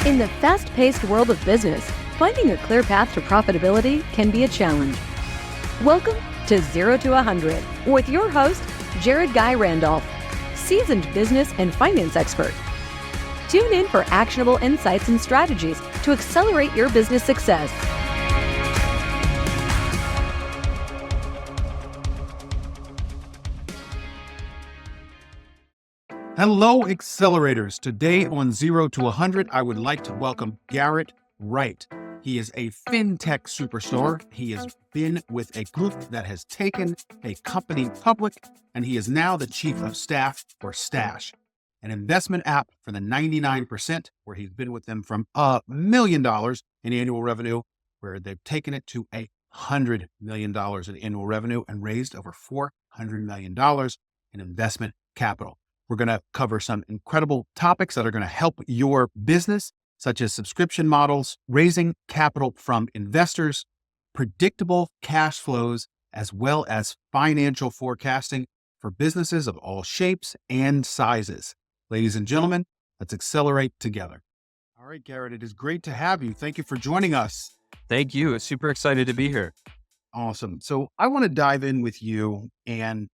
In the fast-paced world of business, finding a clear path to profitability can be a challenge. Welcome to 0 to 100 with your host, Jared Guy Randolph, seasoned business and finance expert. Tune in for actionable insights and strategies to accelerate your business success. Hello, Accelerators. Today on 0 to 100, I would like to welcome Garrett Wright. He is a fintech superstar. He has been with a group that has taken a company public, and he is now the chief of staff for Stash, an investment app for the 99%, where he's been with them from $1 million in annual revenue, where they've taken it to $100 million in annual revenue and raised over $400 million in investment capital. We're going to cover some incredible topics that are going to help your business, such as subscription models, raising capital from investors, predictable cash flows, as well as financial forecasting for businesses of all shapes and sizes. Ladies and gentlemen, let's accelerate together. All right, Garrett, it is great to have you. Thank you for joining us. Thank you. Super excited to be here. Awesome. So I want to dive in with you and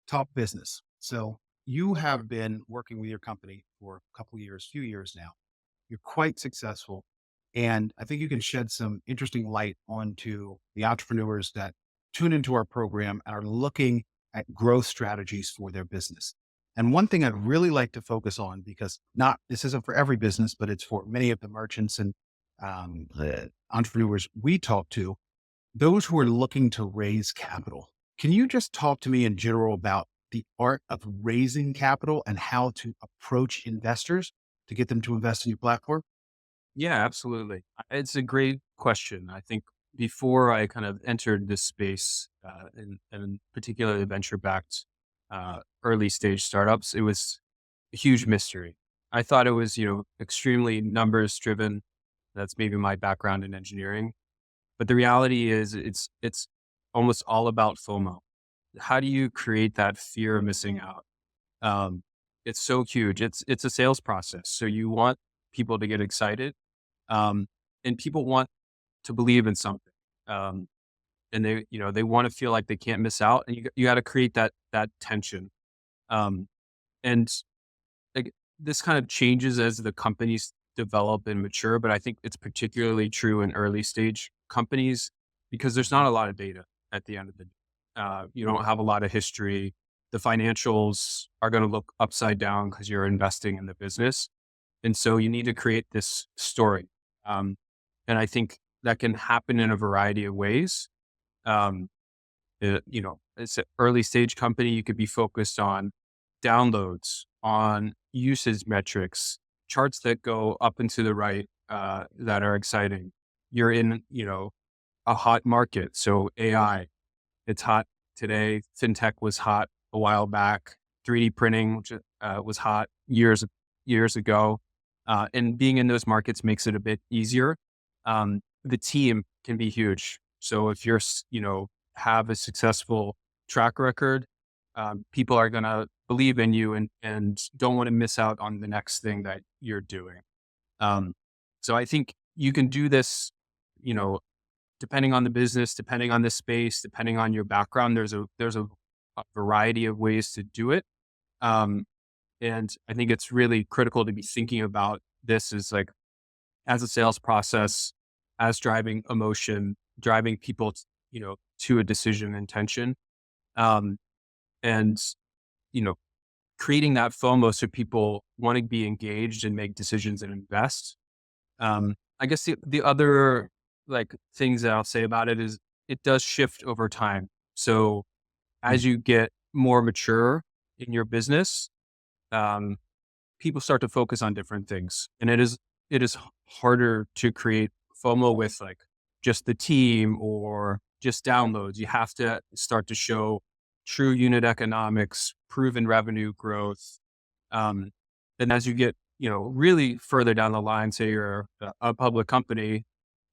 talk business. So you have been working with your company for a few years now. You're quite successful. And I think you can shed some interesting light onto the entrepreneurs that tune into our program and are looking at growth strategies for their business. And one thing I'd really like to focus on, because this isn't for every business, but it's for many of the merchants and entrepreneurs we talk to, those who are looking to raise capital. Can you just talk to me in general about the art of raising capital and how to approach investors to get them to invest in your platform? Yeah, absolutely. It's a great question. I think before I kind of entered this space, and particularly venture-backed early stage startups, it was a huge mystery. I thought it was, extremely numbers driven. That's maybe my background in engineering. But the reality is it's almost all about FOMO. How do you create that fear of missing out? It's so huge. It's a sales process. So you want people to get excited, and people want to believe in something. And they want to feel like they can't miss out, and you got to create that tension. And like, this kind of changes as the companies develop and mature, but I think it's particularly true in early stage companies because there's not a lot of data at the end of the day. You don't have a lot of history. The financials are going to look upside down because you're investing in the business. And so you need to create this story. And I think that can happen in a variety of ways. It's an early stage company. You could be focused on downloads, on usage metrics, charts that go up and to the right, that are exciting. You're in, a hot market. So AI, it's hot today. Fintech was hot a while back. 3D printing, which was hot years ago. And being in those markets makes it a bit easier. The team can be huge. So if you're, have a successful track record, people are going to believe in you and don't want to miss out on the next thing that you're doing. So I think you can do this, depending on the business, depending on the space, depending on your background. There's a variety of ways to do it. And I think it's really critical to be thinking about this as a sales process, as driving emotion, driving people, to a decision intention. And creating that FOMO so people want to be engaged and make decisions and invest. I guess the other things that I'll say about it is it does shift over time. So as you get more mature in your business, people start to focus on different things, and it is harder to create FOMO with just the team or just downloads. You have to start to show true unit economics, proven revenue growth. And as you get, really further down the line, say you're a public company,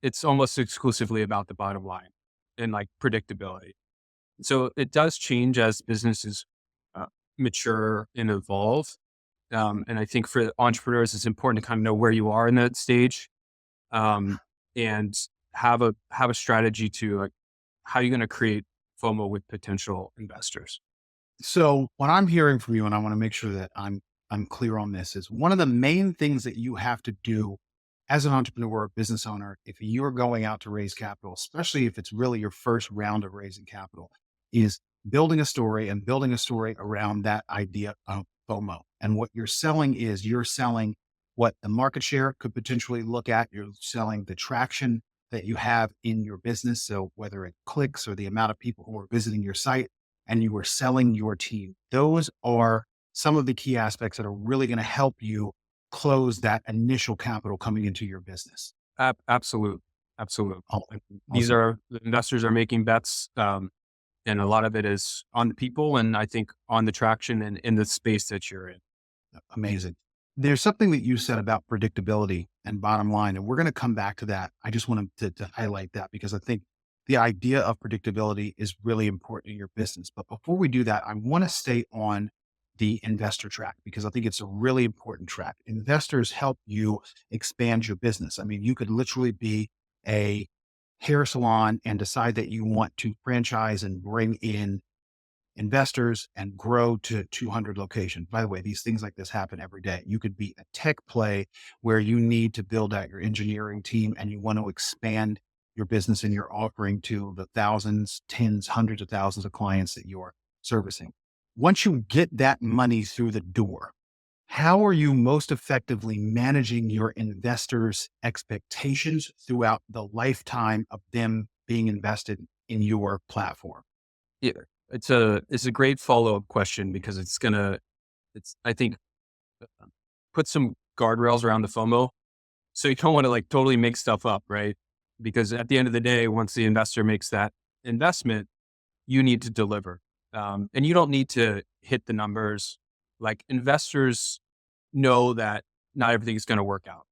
it's almost exclusively about the bottom line and predictability. So it does change as businesses mature and evolve. And I think for entrepreneurs, it's important to kind of know where you are in that stage, um, and have a strategy to like how you're going to create FOMO with potential investors. So what I'm hearing from you, and I want to make sure that I'm clear on this, is one of the main things that you have to do as an entrepreneur or business owner, if you're going out to raise capital, especially if it's really your first round of raising capital, is building a story and building a story around that idea of FOMO. And what you're selling what the market share could potentially look at. You're selling the traction that you have in your business. So whether it clicks or the amount of people who are visiting your site, and you are selling your team. Those are some of the key aspects that are really going to help you close that initial capital coming into your business. Absolute, absolute. Oh, Like, these awesome. are the investors are making bets, and a lot of it is on the people, and I think on the traction and in the space that you're in. Amazing. There's something that you said about predictability and bottom line, and we're going to come back to that. I just wanted to highlight that because I think the idea of predictability is really important in your business. But before we do that, I want to stay on the investor track because I think it's a really important track. Investors help you expand your business. I mean, you could literally be a hair salon and decide that you want to franchise and bring in investors and grow to 200 locations. By the way, these things like this happen every day. You could be a tech play where you need to build out your engineering team and you want to expand your business and your offering to the thousands, tens, hundreds of thousands of clients that you're servicing. Once you get that money through the door, how are you most effectively managing your investors' expectations throughout the lifetime of them being invested in your platform? Yeah, it's a great follow up question because it's I think put some guardrails around the FOMO. So you don't want to like totally make stuff up, right? Because at the end of the day, once the investor makes that investment, you need to deliver. And you don't need to hit the numbers. Like investors know that not everything is going to work out.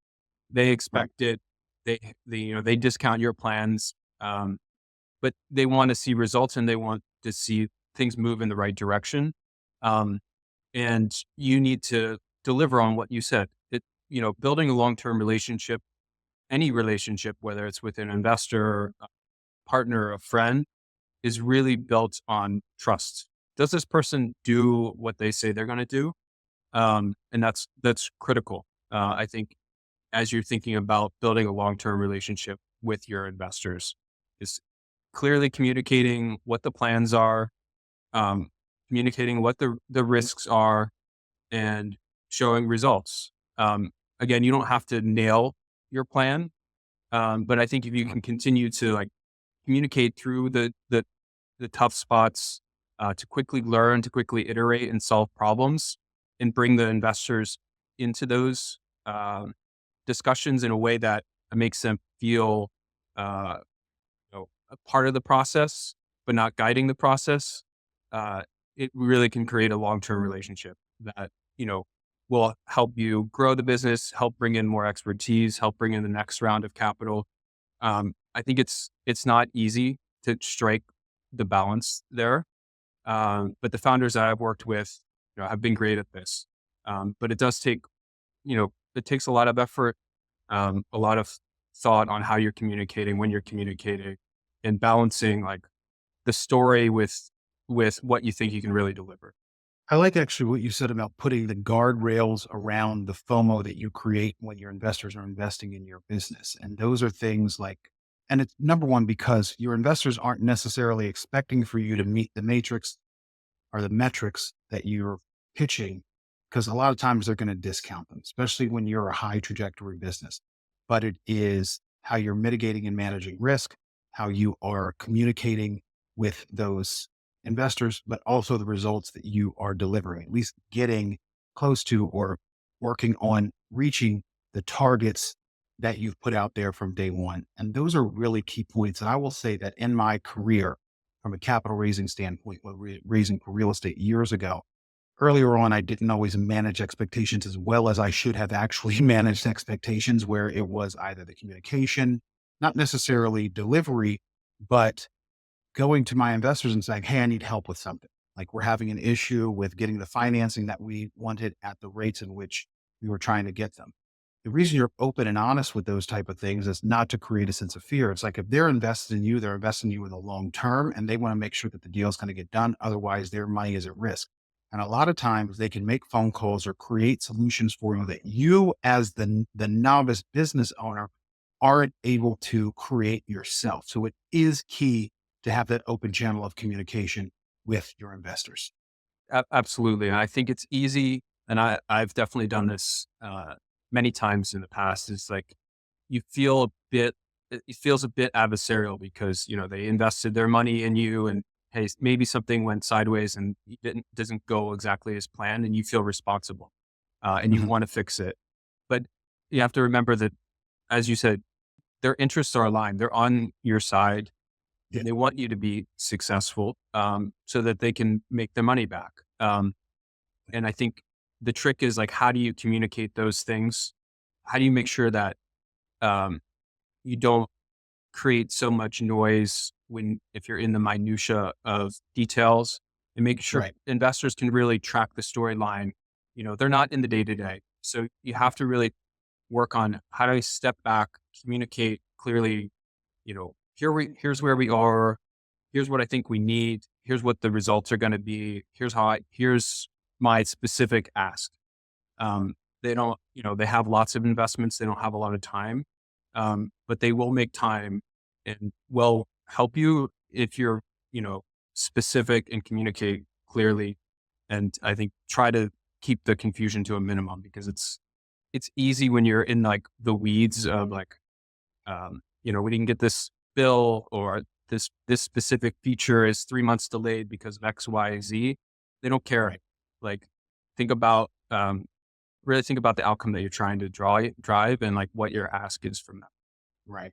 They Right. expect it. They discount your plans, but they want to see results and they want to see things move in the right direction. Um, and you need to deliver on what you said. Building a long term relationship, any relationship, whether it's with an investor, a partner, a friend, is really built on trust. Does this person do what they say they're going to do? And that's critical. I think as you're thinking about building a long term relationship with your investors, is clearly communicating what the plans are, um, communicating what the risks are, and showing results. Again, you don't have to nail your plan, but I think if you can continue to like communicate through the tough spots, to quickly learn, to quickly iterate and solve problems, and bring the investors into those discussions in a way that makes them feel uh, a part of the process, but not guiding the process. Uh, it really can create a long term relationship that will help you grow the business, help bring in more expertise, help bring in the next round of capital. I think it's not easy to strike the balance there. But the founders that I've worked with, have been great at this. But it does take, it takes a lot of effort, a lot of thought on how you're communicating, when you're communicating, and balancing like the story with what you think you can really deliver. I like actually what you said about putting the guardrails around the FOMO that you create when your investors are investing in your business. And those are things like, and it's number one, because your investors aren't necessarily expecting for you to meet the matrix or the metrics that you're pitching, because a lot of times they're going to discount them, especially when you're a high trajectory business. But it is how you're mitigating and managing risk, how you are communicating with those investors, but also the results that you are delivering, at least getting close to or working on reaching the targets that you've put out there from day one. And those are really key points. And I will say that in my career, from a capital raising standpoint, when raising for real estate years ago, earlier on, I didn't always manage expectations as well as I should have actually managed expectations, where it was either the communication, not necessarily delivery, but going to my investors and saying, "Hey, I need help with something." like we're having an issue with getting the financing that we wanted at the rates in which we were trying to get them. The reason you're open and honest with those type of things is not to create a sense of fear. It's like if they're invested in you, they're investing in you in the long term and they want to make sure that the deal is going to get done. Otherwise, their money is at risk. And a lot of times they can make phone calls or create solutions for you that you, as the novice business owner, aren't able to create yourself. So it is key to have that open channel of communication with your investors. Absolutely. And I think it's easy. And I've definitely done this many times in the past. Is like you feel a bit, it feels a bit adversarial because, they invested their money in you and hey, maybe something went sideways and doesn't go exactly as planned and you feel responsible and you Mhm. want to fix it. But you have to remember that, as you said, their interests are aligned. They're on your side Yeah. and they want you to be successful so that they can make their money back. And I think the trick is like, how do you communicate those things? How do you make sure that um, you don't create so much noise if you're in the minutia of details and make sure Right. investors can really track the storyline. They're not in the day to day. So you have to really work on how do I step back, communicate clearly, here's where we are. Here's what I think we need. Here's what the results are going to be. Here's my specific ask. They don't, they have lots of investments. They don't have a lot of time, but they will make time and will help you if you're, specific and communicate clearly. And I think try to keep the confusion to a minimum because it's easy when you're in like the weeds of like, we didn't get this bill or this specific feature is 3 months delayed because of X, Y, Z. They don't care. Right. Like think about, really think about the outcome that you're trying to drive and like what your ask is from them. Right.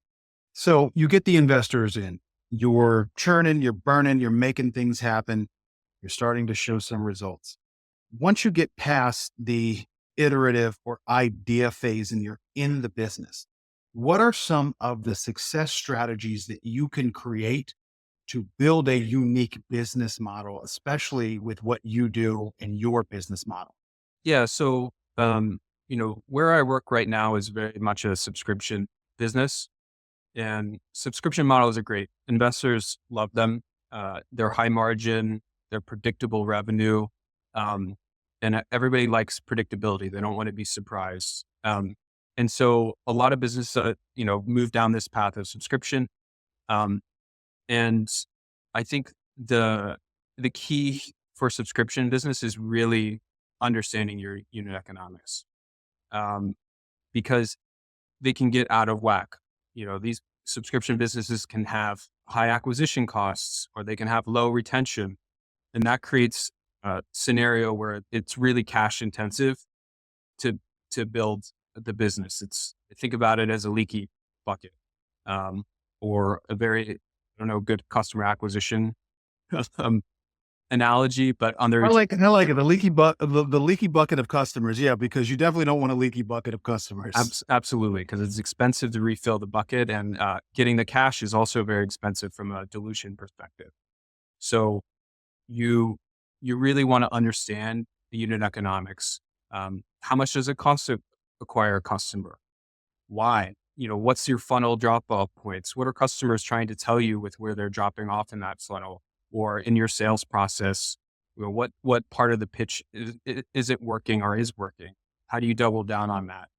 So you get the investors in, you're churning, you're burning, you're making things happen. You're starting to show some results. Once you get past the iterative or idea phase and you're in the business, what are some of the success strategies that you can create to build a unique business model, especially with what you do in your business model? Yeah. So, where I work right now is very much a subscription business and subscription models are great. Investors love them. They're high margin, they're predictable revenue. Um, and everybody likes predictability. They don't want to be surprised. And so a lot of business, move down this path of subscription. Um, and I think the key for subscription business is really understanding your unit economics, um, because they can get out of whack. These subscription businesses can have high acquisition costs or they can have low retention. And that creates a scenario where it's really cash intensive to, to build the business. Think about it as a leaky bucket, um, or a very, I don't know, good customer acquisition um, analogy, but on the I like it. The leaky bucket of customers. Yeah, because you definitely don't want a leaky bucket of customers. Absolutely, because it's expensive to refill the bucket, and getting the cash is also very expensive from a dilution perspective. So you you really want to understand the unit economics. How much does it cost to acquire a customer? Why? What's your funnel drop off points? What are customers trying to tell you with where they're dropping off in that funnel or in your sales process? What part of the pitch is it working or is working? How do you double down on that?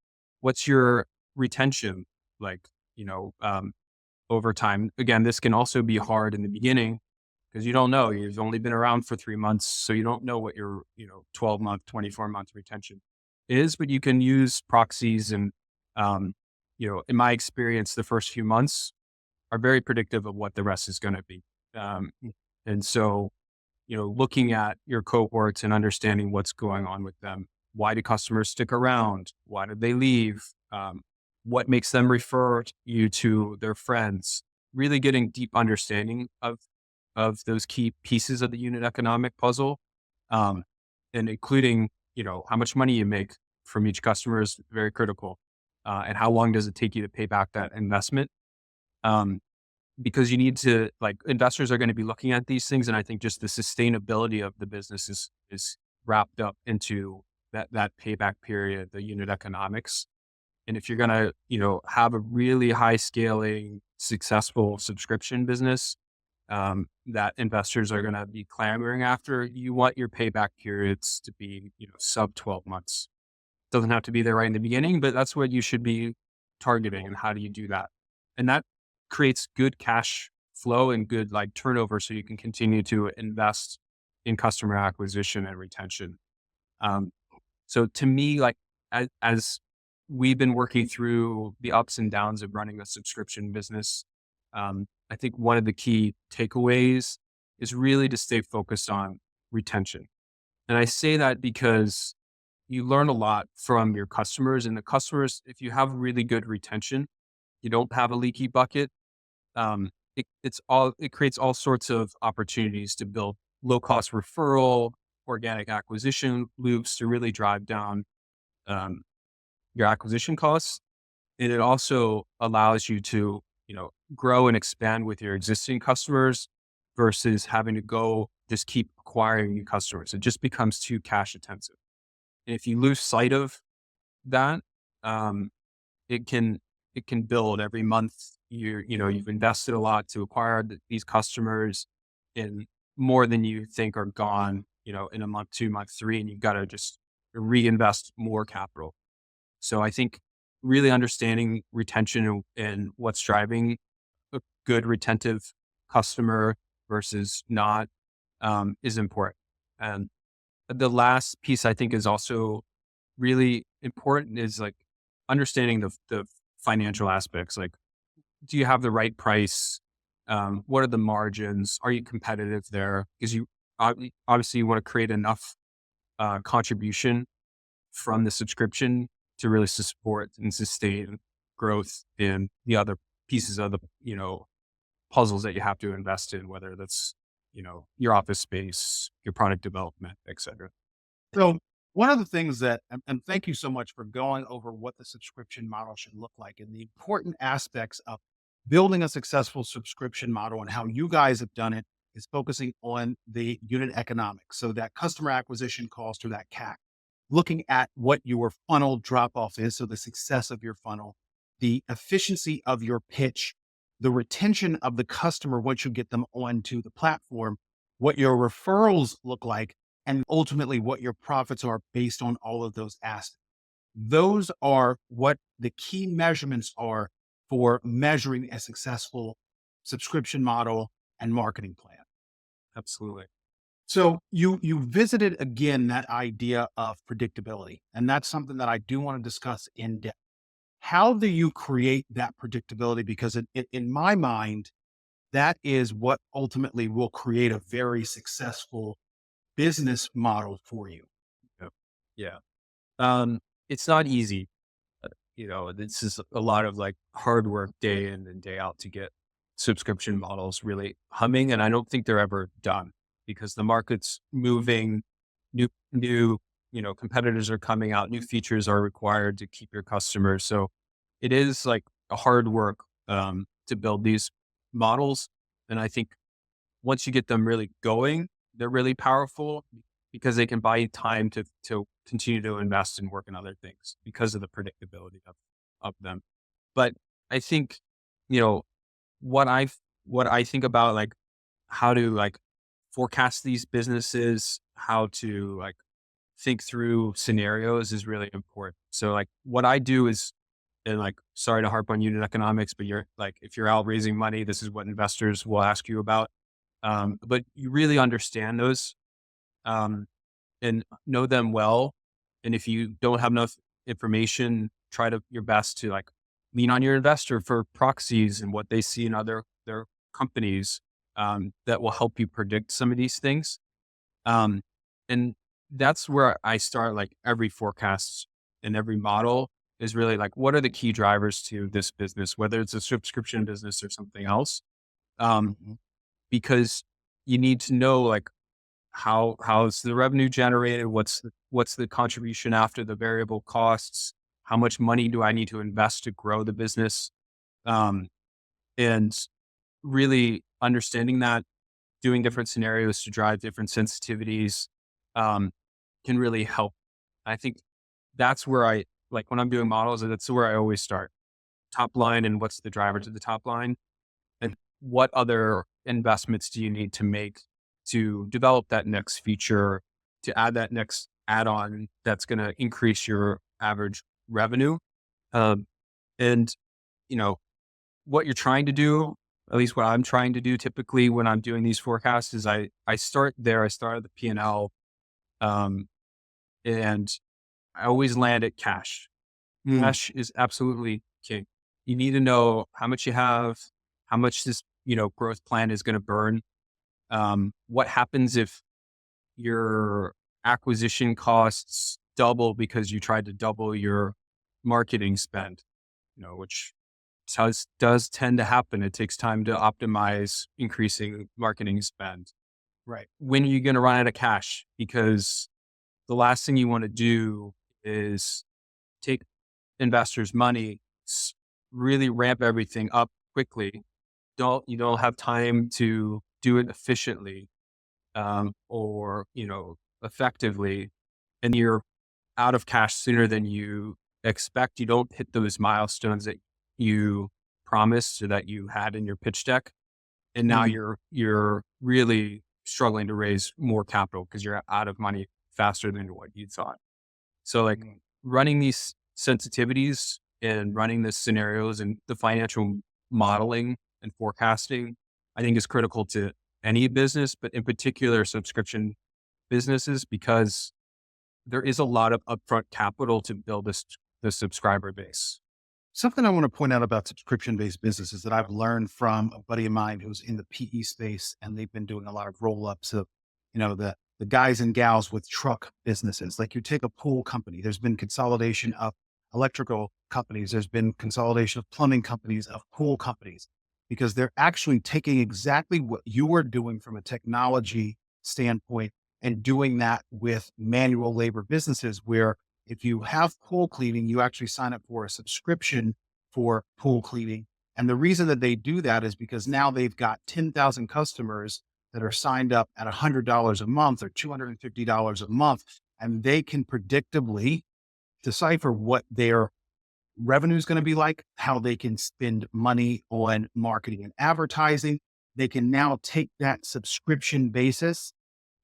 What's your retention like, over time? Again, this can also be hard in the beginning because you don't know. You've only been around for 3 months, so you don't know what your, 12-month, 24-month retention is, but you can use proxies and, um, in my experience, the first few months are very predictive of what the rest is going to be. And so, looking at your cohorts and understanding what's going on with them. Why do customers stick around? Why did they leave? What makes them refer you to their friends? Really getting deep understanding of those key pieces of the unit economic puzzle, um, and including, how much money you make from each customer is very critical. And how long does it take you to pay back that investment? Um, because you need to, like, investors are going to be looking at these things. And I think just the sustainability of the business is wrapped up into that payback period, the unit economics. And if you're going to, have a really high scaling, successful subscription business, that investors are going to be clamoring after, you want your payback periods to be, sub 12 months. Doesn't have to be there right in the beginning, but that's what you should be targeting. And how do you do that? And that creates good cash flow and good, like, turnover, so you can continue to invest in customer acquisition and retention. Um, so to me, like, as we've been working through the ups and downs of running a subscription business, I think one of the key takeaways is really to stay focused on retention. And I say that because you learn a lot from your customers, and the customers, if you have really good retention, you don't have a leaky bucket. It creates all sorts of opportunities to build low cost referral, organic acquisition loops to really drive down, um, your acquisition costs. And it also allows you to, grow and expand with your existing customers versus having to go just keep acquiring new customers. It just becomes too cash intensive. And if you lose sight of that, um, it can build every month. You've invested a lot to acquire these customers, and more than you think are gone, in a month, 2 month, three, and you've got to just reinvest more capital. So I think really understanding retention and what's driving a good retentive customer versus not, is important. And the last piece I think is also really important is, like, understanding the financial aspects. Like, do you have the right price? What are the margins? Are you competitive there? Because obviously you want to create enough, contribution from the subscription to really support and sustain growth in the other pieces of the, puzzles that you have to invest in, whether that's, your office space, your product development, et cetera. So one of the things and thank you so much for going over what the subscription model should look like and the important aspects of building a successful subscription model and how you guys have done it is focusing on the unit economics. So that customer acquisition cost, or that CAC, looking at what your funnel drop off is. So the success of your funnel, the efficiency of your pitch, the retention of the customer once you get them onto the platform, what your referrals look like, and ultimately what your profits are based on all of those aspects. Those are what the key measurements are for measuring a successful subscription model and marketing plan. Absolutely. So you visited again that idea of predictability, and that's something that I do want to discuss in depth. How do you create that predictability? Because in my mind, that is what ultimately will create a very successful business model for you. Yep. Yeah. Um, it's not easy. This is a lot of, like, hard work day in and day out to get subscription models really humming. And I don't think they're ever done, because the market's moving, new, competitors are coming out, new features are required to keep your customers. So it is like a hard work, to build these models. And I think once you get them really going, they're really powerful because they can buy you time to continue to invest and work in other things because of the predictability of them. But I think, you know, what I think about, like, how to, like, forecast these businesses, how to, like, think through scenarios is really important. So, like, what I do is, and, like, sorry to harp on unit economics, but you're like, if you're out raising money, this is what investors will ask you about. But you really understand those, um, and know them well. And if you don't have enough information, try to your best to, like, lean on your investor for proxies and what they see in other their companies, that will help you predict some of these things. Um, and that's where I start, like, every forecast and every model is really like, what are the key drivers to this business, whether it's a subscription business or something else? Um, Mhm. because you need to know, like, how's the revenue generated? What's the contribution after the variable costs? How much money do I need to invest to grow the business? Um, and really understanding that, doing different scenarios to drive different sensitivities, um, can really help. I think that's where like when I'm doing models, that's where I always start. Top line, and what's the driver to the top line, and what other investments do you need to make to develop that next feature, to add that next add-on that's going to increase your average revenue. Um, and you know, what you're trying to do, at least what I'm trying to do typically when I'm doing these forecasts, is I start there. I start at the P&L, um, and I always land at cash. Mm, Cash is absolutely king. You need to know how much you have, how much this, growth plan is going to burn. What happens if your acquisition costs double because you tried to double your marketing spend, which does tend to happen. It takes time to optimize increasing marketing spend. right. When are you going to run out of cash? Because the last thing you want to do is take investors' money, really ramp everything up quickly. You don't have time to do it efficiently, or effectively, and you're out of cash sooner than you expect. You don't hit those milestones that you promised or that you had in your pitch deck, and now Mm, you're really struggling to raise more capital because you're out of money faster than what you thought. So like mm. running these sensitivities and running the scenarios and the financial modeling and forecasting, I think is critical to any business, but in particular subscription businesses, because there is a lot of upfront capital to build the subscriber base. Something I want to point out about subscription-based businesses that I've learned from a buddy of mine who's in the PE space, and they've been doing a lot of roll-ups of, the guys and gals with truck businesses. Like you take a pool company, there's been consolidation of electrical companies, there's been consolidation of plumbing companies, of pool companies, because they're actually taking exactly what you are doing from a technology standpoint and doing that with manual labor businesses where if you have pool cleaning, you actually sign up for a subscription for pool cleaning. And the reason that they do that is because now they've got 10,000 customers that are signed up at $100 a month or $250 a month, and they can predictably decipher what their revenue is going to be like, how they can spend money on marketing and advertising. They can now take that subscription basis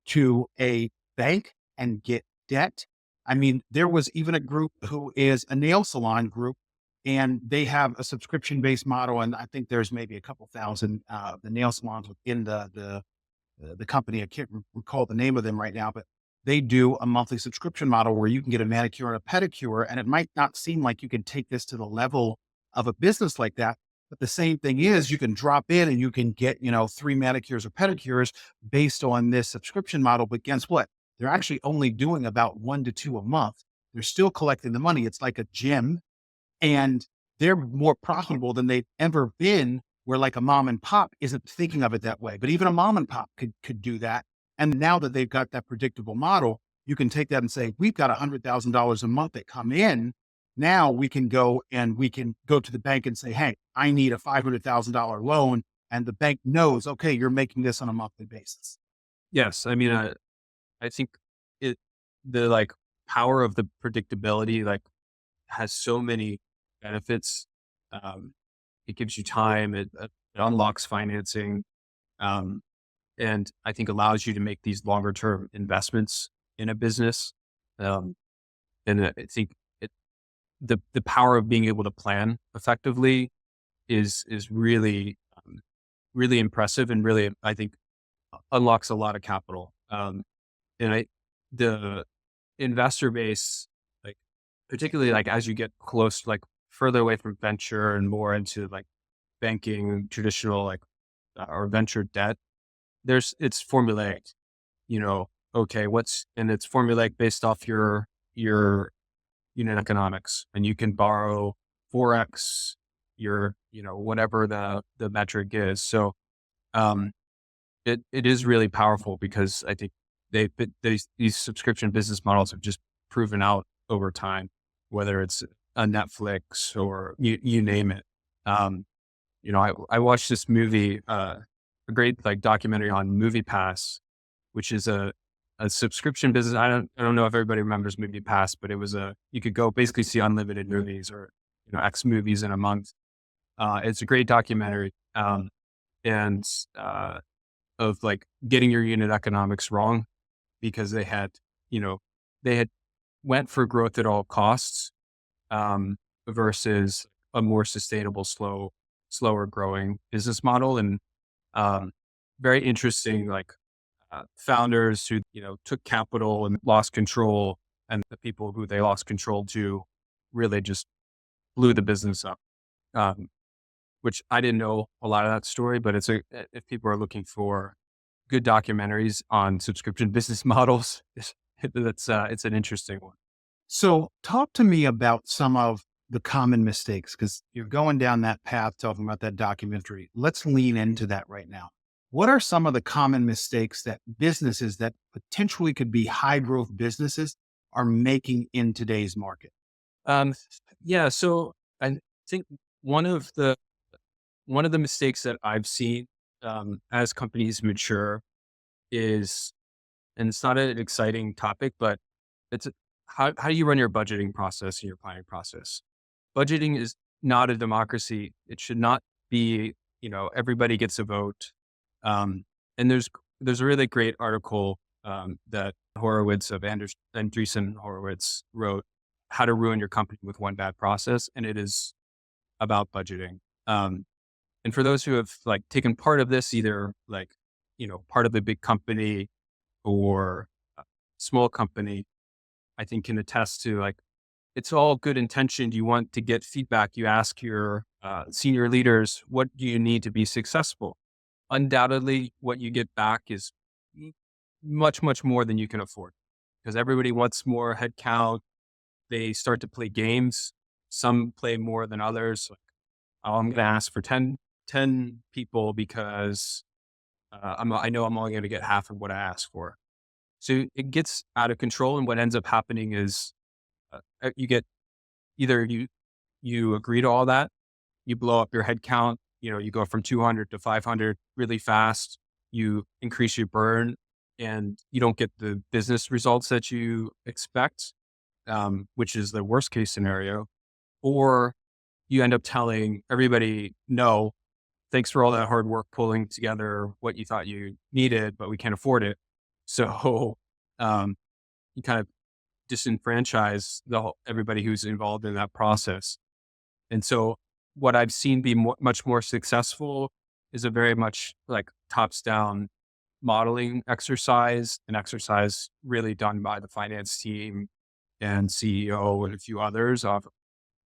to a bank and get debt. I mean, there was even a group who is a nail salon group, and they have a subscription based model. And I think there's maybe a couple thousand the nail salons within the company. I can't recall the name of them right now, but they do a monthly subscription model where you can get a manicure and a pedicure. And it might not seem like you can take this to the level of a business like that. But the same thing is you can drop in and you can get, 3 manicures or pedicures based on this subscription model. But guess what? They're actually only doing about 1 to 2 a month. They're still collecting the money. It's like a gym, and they're more profitable than they've ever been, where like a mom and pop isn't thinking of it that way. But even a mom and pop could do that. And now that they've got that predictable model, you can take that and say, we've got $100,000 a month that come in. Now we can go to the bank and say, hey, I need a $500,000 loan. And the bank knows, okay, you're making this on a monthly basis. Yes. I mean, I think the like power of the predictability, like, has so many benefits. Um, it gives you time. It unlocks financing, um, and I think allows you to make these longer term investments in a business. Um, and I think the power of being able to plan effectively is really, really impressive, and really, I think, unlocks a lot of capital. And the investor base, like, particularly like as you get close, like further away from venture and more into like banking, traditional, like, or venture debt, it's formulaic, okay, and it's formulaic based off your unit economics, and you can borrow 4x your, whatever the metric is. So, um, it is really powerful because I think these subscription business models have just proven out over time, whether it's a Netflix or you name it. Um, I watched this movie, a great like documentary on Movie Pass, which is a subscription business. I don't know if everybody remembers Movie Pass, but it was you could go basically see unlimited movies or, X movies in a month. It's a great documentary. And, of like getting your unit economics wrong because you know, they had went for growth at all costs, versus a more sustainable, slower growing business model. And, um, very interesting, like, founders who, took capital and lost control, and the people who they lost control to really just blew the business up. Um, which I didn't know a lot of that story, but if people are looking for good documentaries on subscription business models, it's an interesting one. So, talk to me about some of the common mistakes because you're going down that path talking about that documentary. Let's lean into that right now. What are some of the common mistakes that businesses that potentially could be high growth businesses are making in today's market? Um, yeah, so I think one of the one of the mistakes that I've seen, as companies mature is, and it's not an exciting topic, but how do you run your budgeting process and your planning process? Budgeting is not a democracy. It should not be, everybody gets a vote. And there's a really great article, that Horowitz of Andreessen Horowitz wrote, How to Ruin Your Company with One Bad Process. And it is about budgeting. And for those who have like taken part of this, either like, part of a big company or a small company, I think can attest to like, it's all good intentioned. You want to get feedback. You ask your senior leaders, what do you need to be successful? Undoubtedly, what you get back is much, much more than you can afford because everybody wants more headcount. They start to play games. Some play more than others. Like, oh, I'm going to ask for 10 people because I know I'm only going to get half of what I asked for. So it gets out of control. And what ends up happening is you get either you agree to all that, you blow up your head count, you go from 200 to 500 really fast, you increase your burn and you don't get the business results that you expect, which is the worst case scenario, or you end up telling everybody, no, thanks for all that hard work pulling together what you thought you needed, but we can't afford it. So, you kind of disenfranchise everybody who's involved in that process. And so what I've seen be much more successful is a very much like tops down modeling exercise, an exercise really done by the finance team and CEO and a few others of,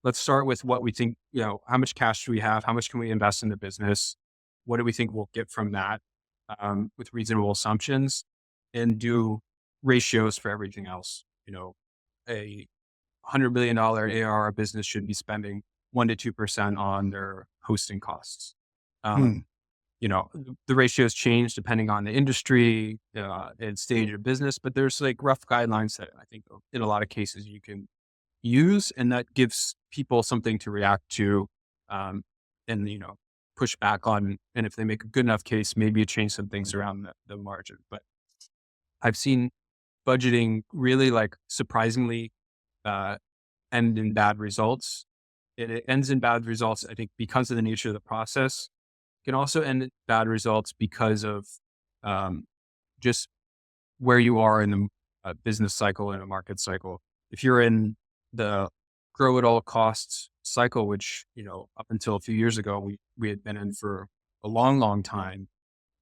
let's start with what we think, how much cash do we have? How much can we invest in the business? What do we think we'll get from that, with reasonable assumptions, and do ratios for everything else. A $100 million ARR business should be spending 1 to 2% on their hosting costs. Hmm. The ratios change depending on the industry, and stage of business, but there's like rough guidelines that I think in a lot of cases you can use, and that gives people something to react to, and, push back on. And if they make a good enough case, maybe you change some things around the margin. But I've seen budgeting really like surprisingly, uh, end in bad results. It ends in bad results, I think, because of the nature of the process. It can also end in bad results because of, just where you are in the business cycle and a market cycle. If you're in the grow at all costs cycle, which, up until a few years ago, we had been in for a long, long time,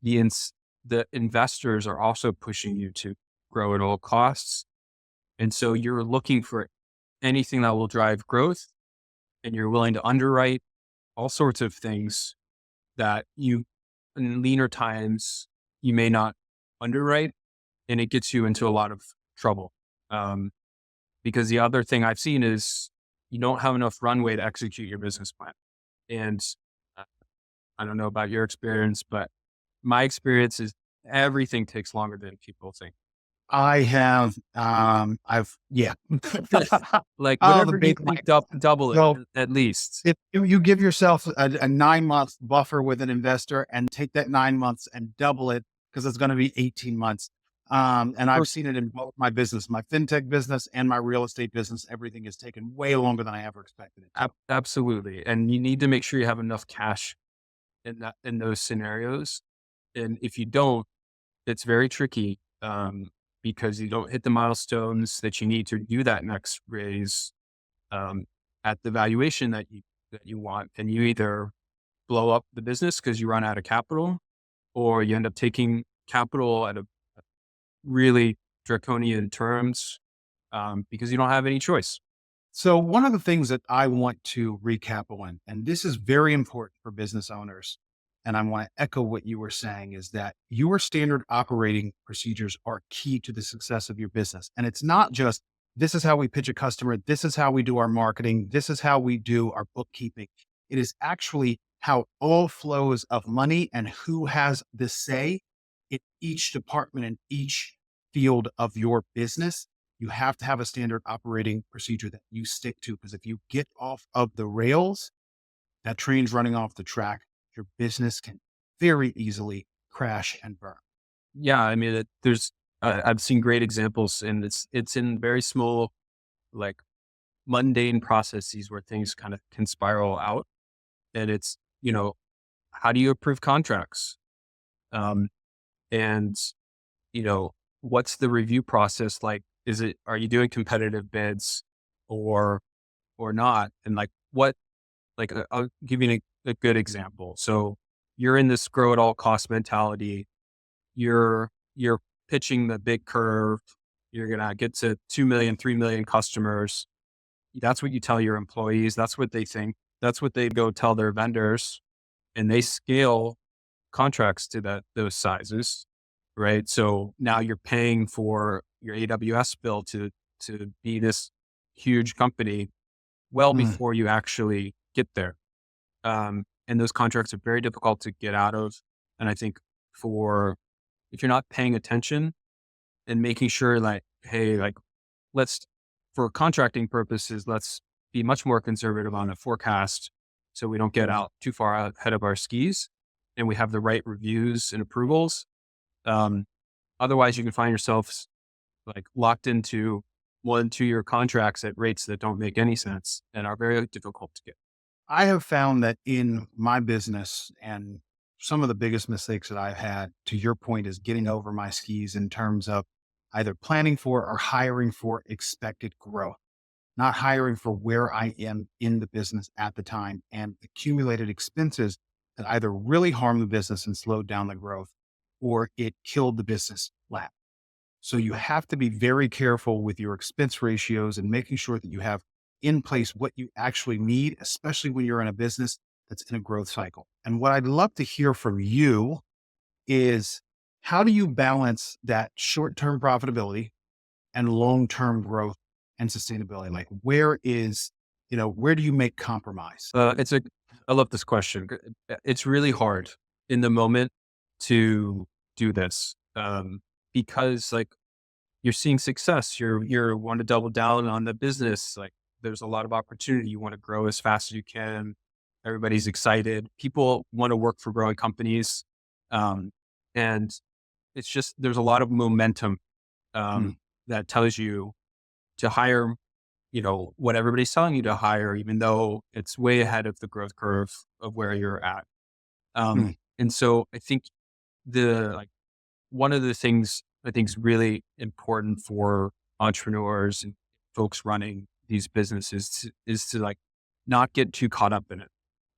the investors are also pushing you to grow at all costs. And so you're looking for anything that will drive growth, and you're willing to underwrite all sorts of things that in leaner times, you may not underwrite, and it gets you into a lot of trouble. Because the other thing I've seen is you don't have enough runway to execute your business plan. And uh, I don't know about your experience, but my experience is everything takes longer than people think. I have, yeah. Like Oh, the whatever you big think, life. double it So at least. if you give yourself a 9 month buffer with an investor and take that 9 months and double it, because it's going to be 18 months. And I've For- seen it in both my business, my fintech business and my real estate business. Everything has taken way longer than I ever expected it to. Absolutely. And you need to make sure you have enough cash in those scenarios. And if you don't, it's very tricky, because you don't hit the milestones that you need to do that next raise, um, at the valuation that you want. And you either blow up the business because you run out of capital, or you end up taking capital at a really draconian terms, because you don't have any choice. So one of the things that I want to recap on, and this is very important for business owners, and I want to echo what you were saying, is that your standard operating procedures are key to the success of your business. And it's not just, this is how we pitch a customer, this is how we do our marketing, this is how we do our bookkeeping. It is actually how all flows of money and who has the say in each department, in each field of your business. You have to have a standard operating procedure that you stick to, because if you get off of the rails, that train's running off the track, your business can very easily crash and burn. Yeah, I mean, I've seen great examples, and it's in very small, like mundane processes where things kind of can spiral out. And it's, how do you approve contracts? Um, and you know, what's the review process like? Are you doing competitive bids or not? And like I'll give you a good example. So you're in this grow at all cost mentality. You're pitching the big curve. You're going to get to 2 million, 3 million customers. That's what you tell your employees. That's what they think. That's what they go tell their vendors, and they scale contracts to those sizes, right? So now you're paying for your AWS bill to be this huge company well Mm, before you actually get there. And those contracts are very difficult to get out of. And I think if you're not paying attention and making sure like, hey, like let's, for contracting purposes, let's be much more conservative on the forecast so we don't get out too far ahead of our skis and we have the right reviews and approvals. Um, Otherwise, you can find yourself like locked into 1-2 year contracts at rates that don't make any sense and are very difficult to get. I have found that in my business, and some of the biggest mistakes that I've had, to your point, is getting over my skis in terms of either planning for or hiring for expected growth, not hiring for where I am in the business at the time, and accumulated expenses that either really harmed the business and slowed down the growth, or it killed the business flat. So you have to be very careful with your expense ratios and making sure that you have in place what you actually need, especially when you're in a business that's in a growth cycle. And what I'd love to hear from you is, how do you balance that short-term profitability and long-term growth and sustainability? Like, where do you make compromise? I love this question. It's really hard in the moment to do this, because like you're seeing success, you're want to double down on the business. Like there's a lot of opportunity. You want to grow as fast as you can. Everybody's excited. People want to work for growing companies. Um, and it's just, there's a lot of momentum, Mm, that tells you to hire, what everybody's telling you to hire, even though it's way ahead of the growth curve of where you're at. mm, And so I think one of the things I think is really important for entrepreneurs and folks running these businesses is to like not get too caught up in it.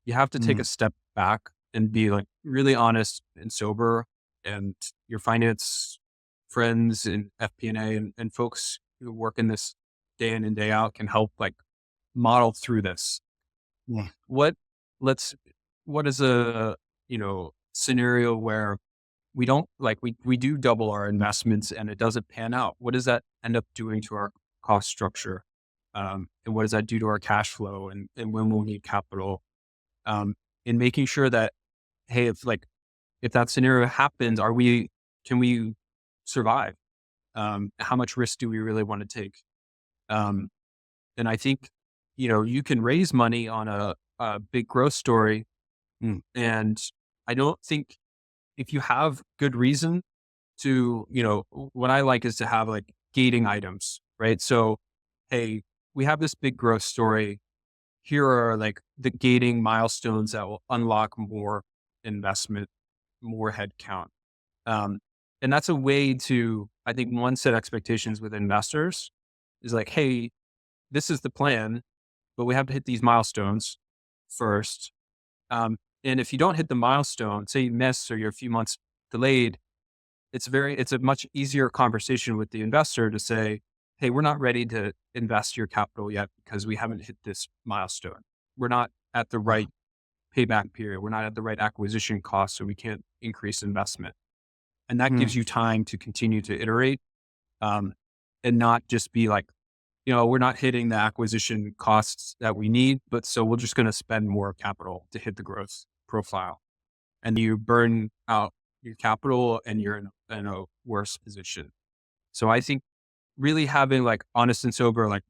You have to take mm, a step back and be like really honest and sober. And your finance friends and FP&A and folks who work in this day in and day out can help like model through this. yeah. What let's what is a scenario where we don't like we do double our investments and it doesn't pan out? What does that end up doing to our cost structure? And what does that do to our cash flow and when we'll need capital? And making sure that, hey, if that scenario happens, can we survive? How much risk do we really want to take? Um, and I think, you can raise money on a big growth story. And I don't think if you have good reason to, what I like is to have like gating items, right? So, hey, we have this big growth story. Here are like the gating milestones that will unlock more investment, more headcount. Um, and that's a way to, I think, one, set expectations with investors is like, hey, this is the plan, but we have to hit these milestones first. And if you don't hit the milestone, say you miss or you're a few months delayed, it's a much easier conversation with the investor to say, hey, we're not ready to invest your capital yet because we haven't hit this milestone. We're not at the right payback period. We're not at the right acquisition cost, so we can't increase investment. And that gives you time to continue to iterate, um, and not just be like, we're not hitting the acquisition costs that we need, but so we're just going to spend more capital to hit the growth profile. And you burn out your capital and you're in a worse position. So I think really having like honest and sober, like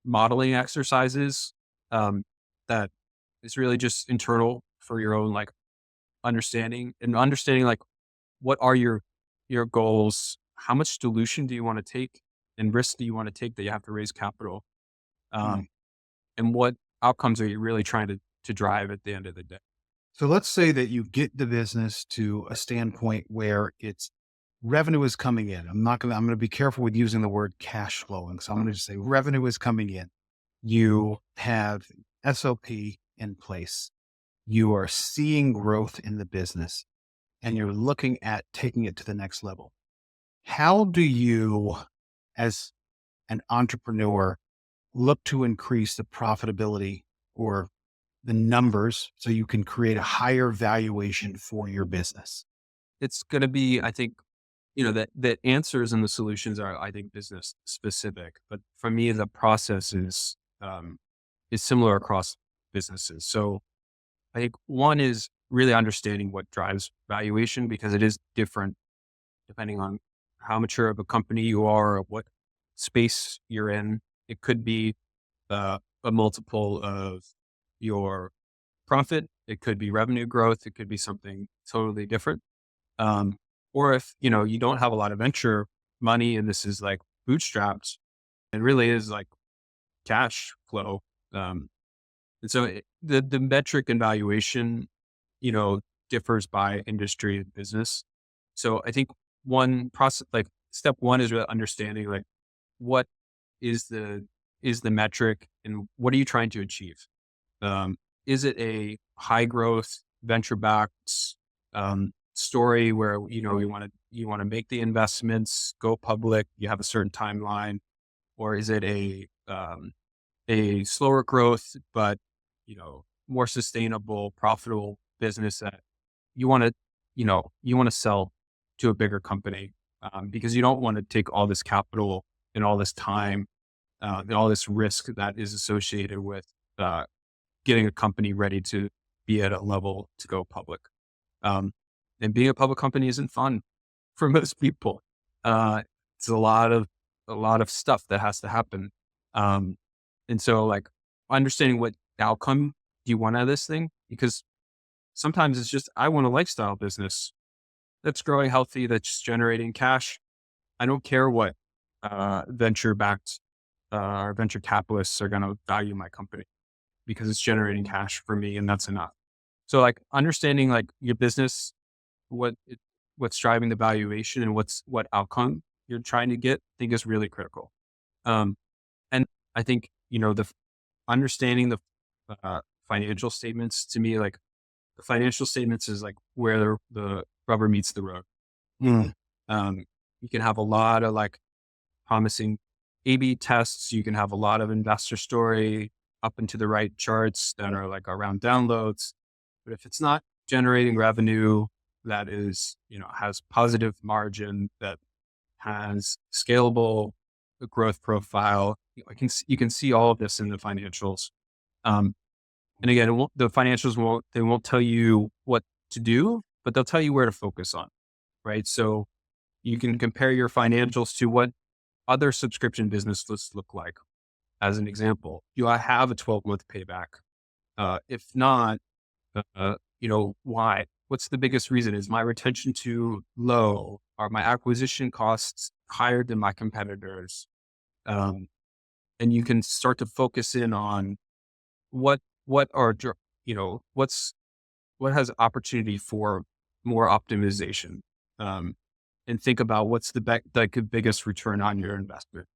modeling exercises, that is really just internal for your own like understanding and understanding like what are your goals? How much dilution do you want to take and risk do you want to take that you have to raise capital? Um, and what outcomes are you really trying to drive at the end of the day? So let's say that you get the business to a standpoint where it's revenue is coming in. I'm going to be careful with using the word cash flowing. So I'm going to just say revenue is coming in. You have SOP in place. You are seeing growth in the business and you're looking at taking it to the next level. How do you, as an entrepreneur, look to increase the profitability or the numbers so you can create a higher valuation for your business? It's going to be, I think, that answers and the solutions are, I think, business specific. But for me, the process is similar across businesses. So I think one is really understanding what drives valuation because it is different depending on how mature of a company you are or what space you're in. It could be a multiple of your profit. It could be revenue growth. It could be something totally different. Um, or if, you don't have a lot of venture money and this is like bootstrapped, it really is like cash flow. And so the metric and valuation, differs by industry and business. So I think one process, like step one is really understanding like what is the metric and what are you trying to achieve? Is it a high growth venture backed story where you want to make the investments, go public, you have a certain timeline, or is it a slower growth but more sustainable, profitable business that you want to sell to a bigger company, because you don't want to take all this capital and all this time and all this risk that is associated with getting a company ready to be at a level to go public. And being a public company isn't fun for most people. It's a lot of stuff that has to happen. And so like understanding what outcome do you want out of this thing? Because sometimes it's just, I want a lifestyle business that's growing healthy, that's generating cash. I don't care what venture backed or venture capitalists are going to value my company because it's generating cash for me and that's enough. So like understanding like your business, what's driving the valuation and what outcome you're trying to get, I think is really critical. And I think, understanding the financial statements to me, like the financial statements is like where the rubber meets the road. You can have a lot of like promising A/B tests. You can have a lot of investor story up into the right charts that are like around downloads. But if it's not generating revenue that is, has positive margin, that has scalable growth profile, you can see all of this in the financials. And again, the financials won't tell you what to do, but they'll tell you where to focus on, right? So You can compare your financials to what other subscription businesses look like. As an example, do I have a 12-month payback? If not, why? What's the biggest reason? Is my retention too low? Are my acquisition costs higher than my competitors? Um, and you can start to focus in on what are what's what has opportunity for more optimization, and think about what's the biggest return on your investment.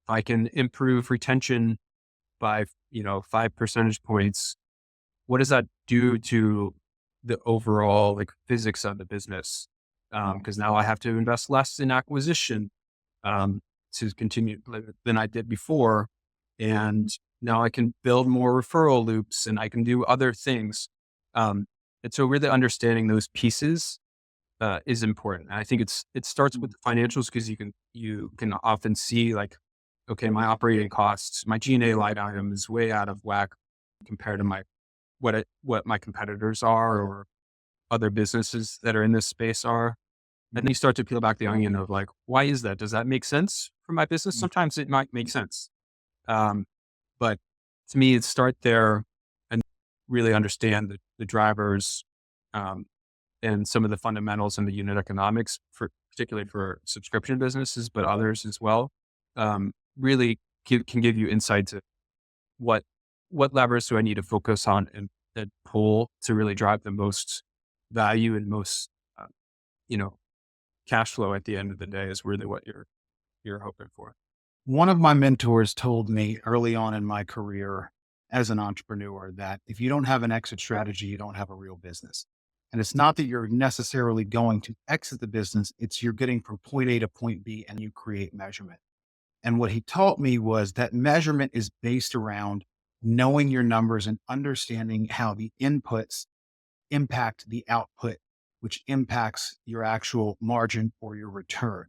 If I can improve retention by 5 percentage points, what does that do to the overall physics of the business? Because now I have to invest less in acquisition um, to continue than I did before, and now I can build more referral loops and I can do other things. And so really understanding those pieces is important. And I think it starts with the financials because you can often see okay, my operating costs, my G&A line item is way out of whack compared to what my competitors are or other businesses that are in this space are. And then you start to peel back the onion of why is that? Does that make sense for my business? Sometimes it might make sense. But to me, it's start there and really understand the drivers, and some of the fundamentals and the unit economics particularly for subscription businesses, but others as well. Really can give you insight to what levers do I need to focus on and pull to really drive the most value and most, cash flow at the end of the day is really what you're hoping for. One of my mentors told me early on in my career as an entrepreneur that if you don't have an exit strategy, you don't have a real business. And it's not that you're necessarily going to exit the business, it's you're getting from point A to point B and you create measurement. And what he taught me was that measurement is based around knowing your numbers and understanding how the inputs impact the output, which impacts your actual margin or your return.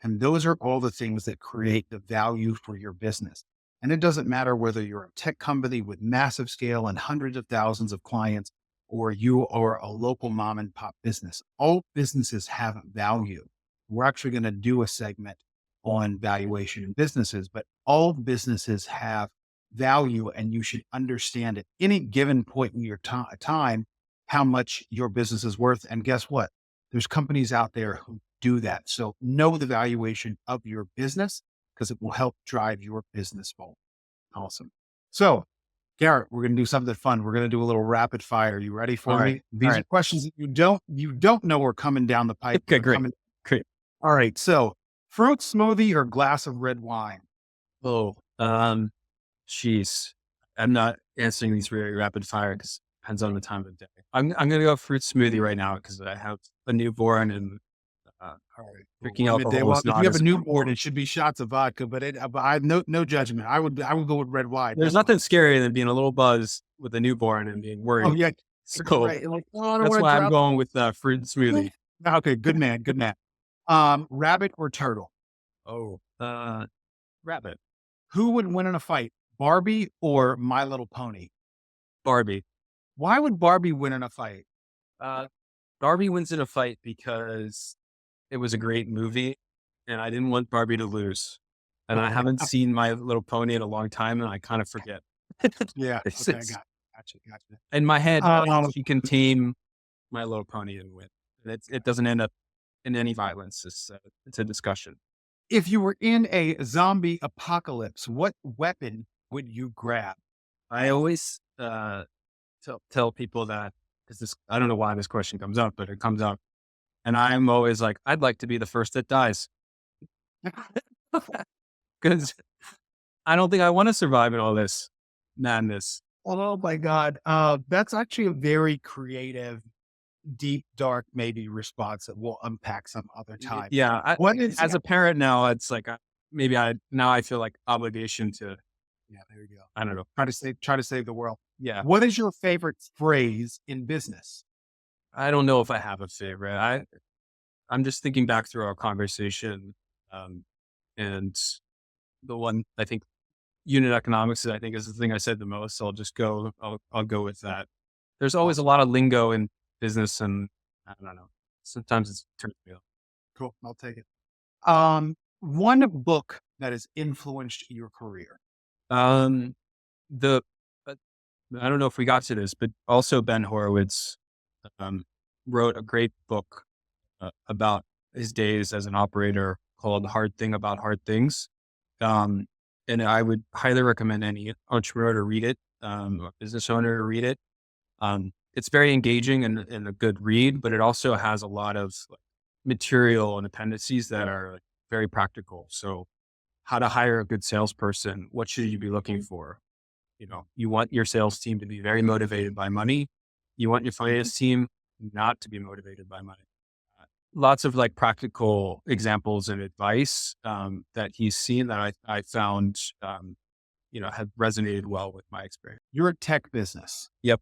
And those are all the things that create the value for your business. And it doesn't matter whether you're a tech company with massive scale and hundreds of thousands of clients, or you are a local mom and pop business. All businesses have value. We're actually going to do a segment on valuation in businesses, but all businesses have value and you should understand at any given point in your time how much your business is worth. And guess what? There's companies out there who do that. So know the valuation of your business because it will help drive your business forward. Awesome. So Garrett, we're going to do something fun. We're going to do a little rapid fire. You ready for me? These are questions that you don't know are coming down the pipe. Okay, great. All right. So fruit smoothie or glass of red wine? Oh, jeez. I'm not answering these very rapid fire because it depends on the time of day. I'm going to go fruit smoothie right now because I have a newborn and all right. drinking alcohol is if not you have as a newborn, it should be shots of vodka, but I have no judgment. I would go with red wine. There's nothing scarier than being a little buzzed with a newborn and being worried. Oh yeah. So Right. that's why I'm going with fruit smoothie. Okay. Good man. Good man. Rabbit or turtle? Oh, rabbit. Who would win in a fight, Barbie or My Little Pony? Barbie. Why would Barbie win in a fight? Barbie wins in a fight because it was a great movie and I didn't want Barbie to lose. And I haven't seen My Little Pony in a long time and I kind of forget. Yeah. Okay, gotcha. In my head, she can tame My Little Pony and win. It doesn't end up in any violence. It's a discussion. If you were in a zombie apocalypse, what weapon would you grab? I always tell people that, because I don't know why this question comes up, but it comes up. And I'm always like, I'd like to be the first that dies. Because I don't think I want to survive in all this madness. Oh my God. That's actually a very creative, deep, dark, maybe response that we'll unpack some other time. Yeah. As a parent now, it's like, now I feel like obligation to. Yeah, there you go. I don't know. Try to save the world. Yeah. What is your favorite phrase in business? I don't know if I have a favorite. I'm just thinking back through our conversation, and the one I think unit economics is the thing I said the most. So I'll go with that. There's always a lot of lingo in business, and I don't know. Sometimes it's turns me off. Cool. I'll take it. One book that has influenced your career. Um, the I don't know if we got to this, but also Ben Horowitz um, wrote a great book about his days as an operator called "The Hard Thing About Hard Things," and I would highly recommend any entrepreneur to read it, or business owner to read it. It's very engaging and a good read, but it also has a lot of material and appendices that are very practical. So, how to hire a good salesperson? What should you be looking for? You want your sales team to be very motivated by money. You want your finance team not to be motivated by money. Lots of practical examples and advice that he's seen that I found, have resonated well with my experience. You're a tech business. Yep.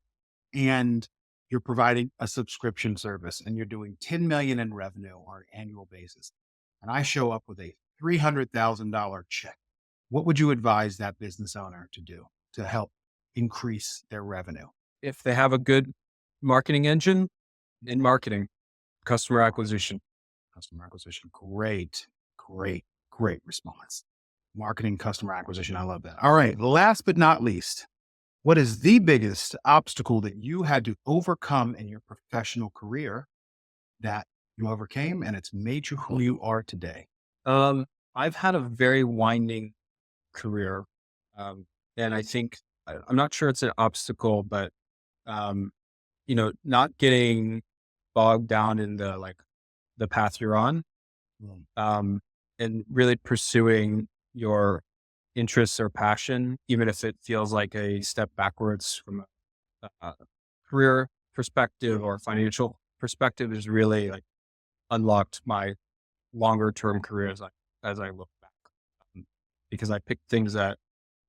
And you're providing a subscription service and you're doing 10 million in revenue on an annual basis. And I show up with a $300,000 check. What would you advise that business owner to do to help increase their revenue? If they have a good marketing engine in marketing, customer acquisition. Great response. Marketing, customer acquisition. I love that. All right. Last but not least, what is the biggest obstacle that you had to overcome in your professional career that you overcame and it's made you who you are today? I've had a very winding career. And I think, I'm not sure it's an obstacle, but, not getting bogged down in the path you're on, and really pursuing your interests or passion, even if it feels like a step backwards from a career perspective or financial perspective, has really unlocked my longer term career as I look back, because I picked things that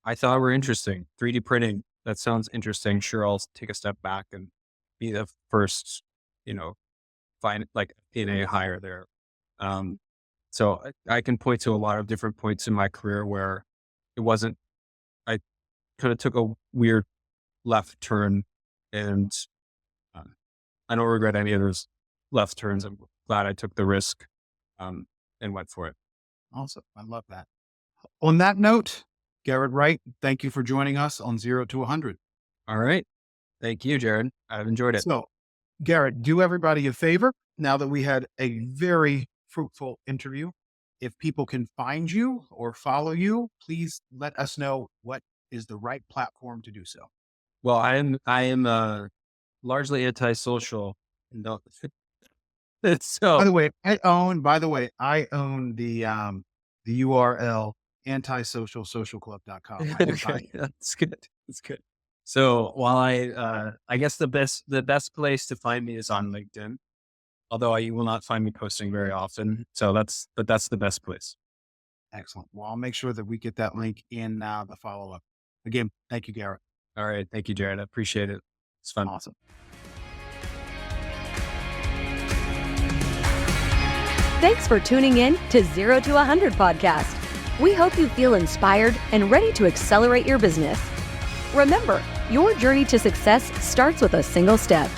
I thought were interesting. 3D printing, that sounds interesting. Sure, I'll take a step back and be the first, find in a hire there. So I can point to a lot of different points in my career where it wasn't, I kind of took a weird left turn, and I don't regret any of those left turns. I'm glad I took the risk, and went for it. Awesome. I love that. On that note, Garrett Wright, thank you for joining us on 0 to 100. All right. Thank you, Jared. I've enjoyed it. So, Garrett, do everybody a favor. Now that we had a very fruitful interview, if people can find you or follow you, please let us know what is the right platform to do so. Well, I am largely antisocial. No, so by the way, I own the URL antisocialsocialclub.com. Okay, that's good. That's good. So while I guess the best place to find me is on LinkedIn, although you will not find me posting very often. So that's the best place. Excellent. Well, I'll make sure that we get that link in the follow-up. Again, thank you, Garrett. All right. Thank you, Jared. I appreciate it. It's fun. Awesome. Thanks for tuning in to 0 to 100 podcast. We hope you feel inspired and ready to accelerate your business. Remember, your journey to success starts with a single step.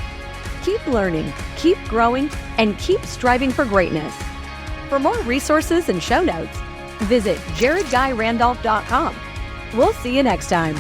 Keep learning, keep growing, and keep striving for greatness. For more resources and show notes, visit jaredguyrandolph.com. We'll see you next time.